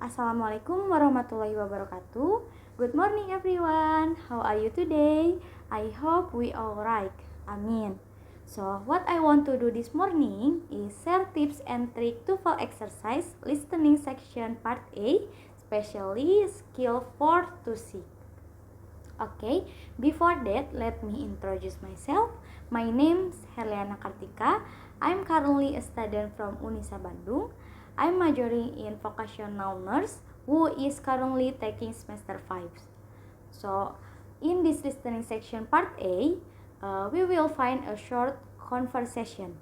Assalamualaikum warahmatullahi wabarakatuh. Good morning everyone. How are you today? I hope we all right. Amin. So, what I want to do this morning is share tips and tricks to fall exercise listening section part A, especially skill 4 to 6. Okay, before that, let me introduce myself. My name is Heliana Kartika. I'm currently a student from Unisa Bandung. I'm majoring in vocational nurse who is currently taking semester 5. So, in this listening section part A, we will find a short conversation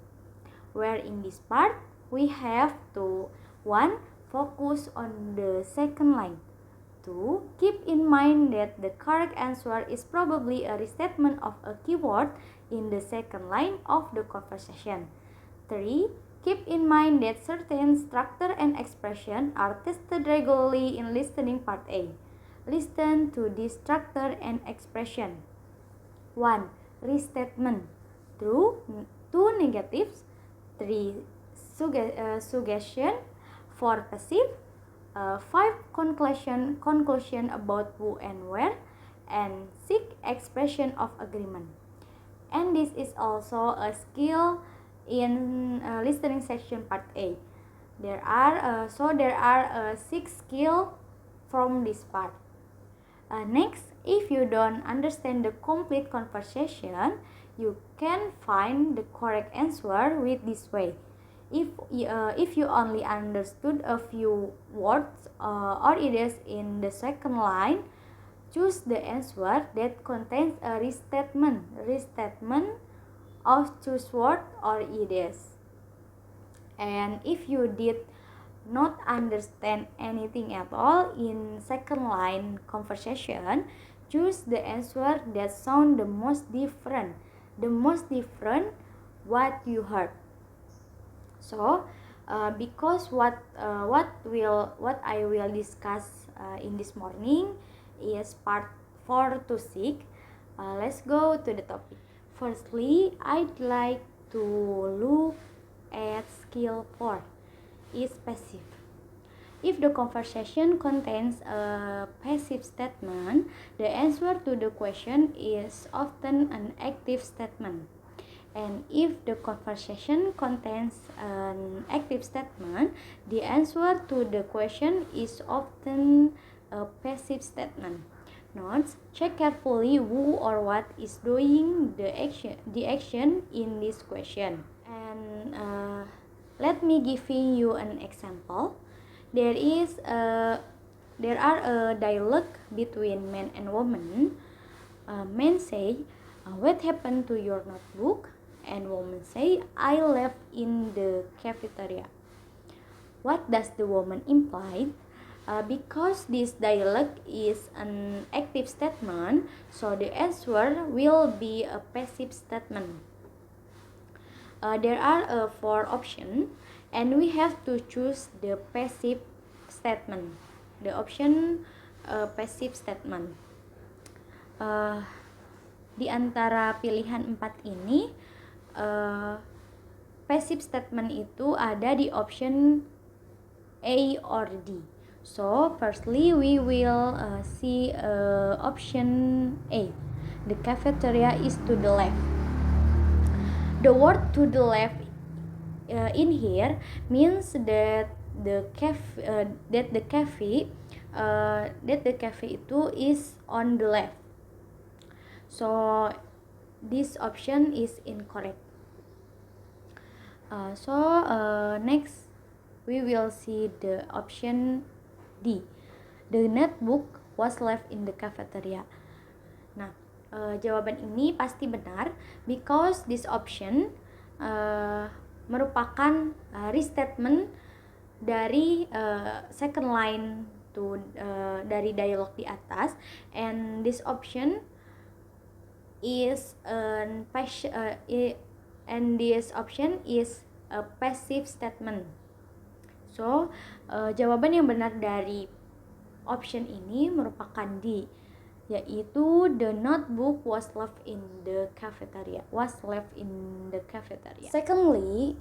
where in this part we have to 1. Focus on the second line. 2. Keep in mind that the correct answer is probably a restatement of a keyword in the second line of the conversation. 3. Keep in mind that certain structure and expression are tested regularly in listening part A. Listen to this structure and expression. 1. Restatement. 2. Negatives. 3. Suggestion. 4. Passive. 5. Conclusion about who and where, and 6. Expression of agreement. And this is also a skill in listening section part A. There are 6 skills from this part. Next, if you don't understand the complete conversation, you can find the correct answer with this way. If you only understood a few words or ideas in the second line, choose the answer that contains a restatement of choose word or ideas. And if you did not understand anything at all in second line conversation, choose the answer that sound the most different what you heard. So, because what I will discuss in this morning is part 4 to 6. Let's go to the topic. Firstly, I'd like to look at skill 4, is passive. If the conversation contains a passive statement, the answer to the question is often an active statement. And if the conversation contains an active statement, the answer to the question is often a passive statement. Notes: check carefully who or what is doing the action in this question. And let me giving you an example. There are a dialogue between man and woman. Man say, "What happened to your notebook?" And woman say, "I left in the cafeteria." What does the woman imply? Because this dialogue is an active statement, so the answer will be a passive statement. There are 4 options, and we have to choose the passive statement. The option passive statement. Di antara pilihan 4 ini, passive statement itu ada di option A or D. So, firstly, we will see option A. The cafeteria is to the left. The word to the left in here means that the cafe itu is on the left. So, this option is incorrect. Next, we will see the option D. The notebook was left in the cafeteria. Nah, jawaban ini pasti benar because this option merupakan restatement dari second line to dari dialog di atas, and this option is a passive statement. So, jawaban yang benar dari option ini merupakan D, yaitu the notebook was left in the cafeteria. Secondly,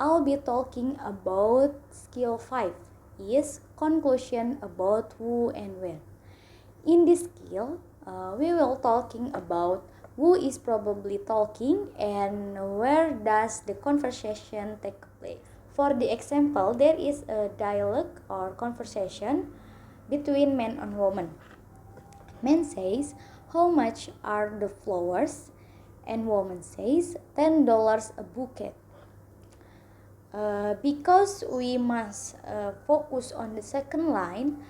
I'll be talking about skill 5, is conclusion about who and where. In this skill, we will talking about who is probably talking and where does the conversation take place. For the example, there is a dialogue or conversation between man and woman. Man says, "How much are the flowers?" And woman says, $10 a bouquet. Because we must focus on the second line,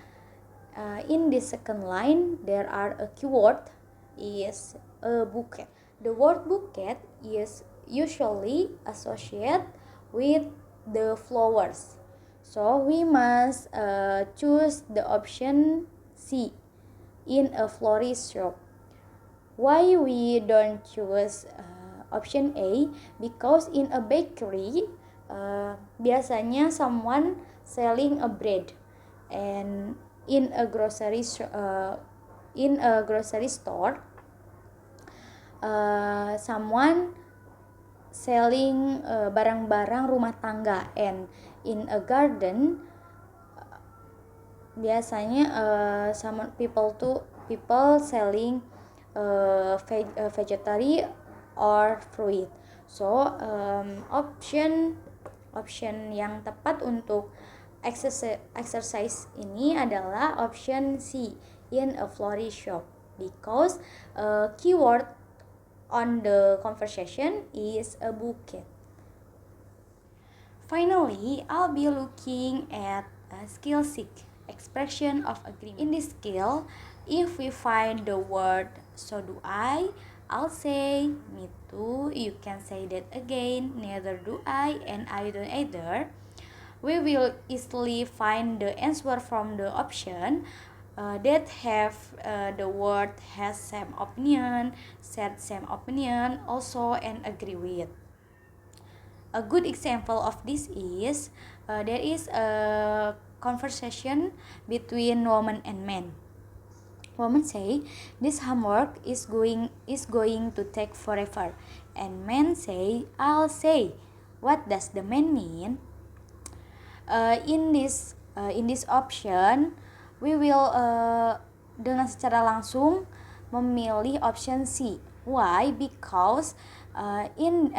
in the second line there are a keyword is a bouquet. The word bouquet is usually associated with the flowers, so we must choose the option C, in a florist shop. Why we don't choose option A? Because in a bakery, biasanya someone selling a bread, and in a grocery store, someone selling barang-barang rumah tangga, and in a garden, biasanya some people selling vegetarian or fruit. So option yang tepat untuk exercise ini adalah option C, in a florist shop, because keyword on the conversation is a bouquet. Finally, I'll be looking at skill 6, expression of agreement. In this skill, if we find the word "so do I'll say "me too." You can say that again, "neither do I" and "I don't either." We will easily find the answer from the option that have the word "has same opinion," "said same opinion," "also," and "agree with." A good example of this is there is a conversation between woman and man. Woman say, "This homework is going to take forever," and man say, "I'll say." What does the man mean? In this option, we will dengan secara langsung memilih option C. Why? Because in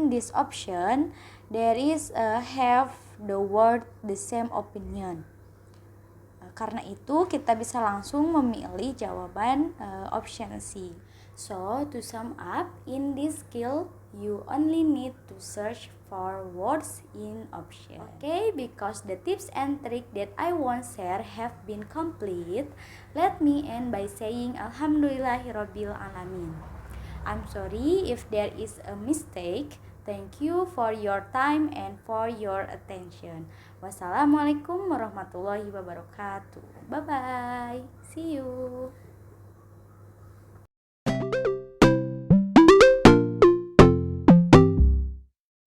this option there is have the word "the same opinion." Karena itu kita bisa langsung memilih jawaban option C. So to sum up, in this skill you only need to search for words in option. Okay, because the tips and tricks that I want share have been complete, let me end by saying Alhamdulillahirabbil alamin. I'm sorry if there is a mistake. Thank you for your time and for your attention. Wassalamualaikum warahmatullahi wabarakatuh. Bye bye. See you.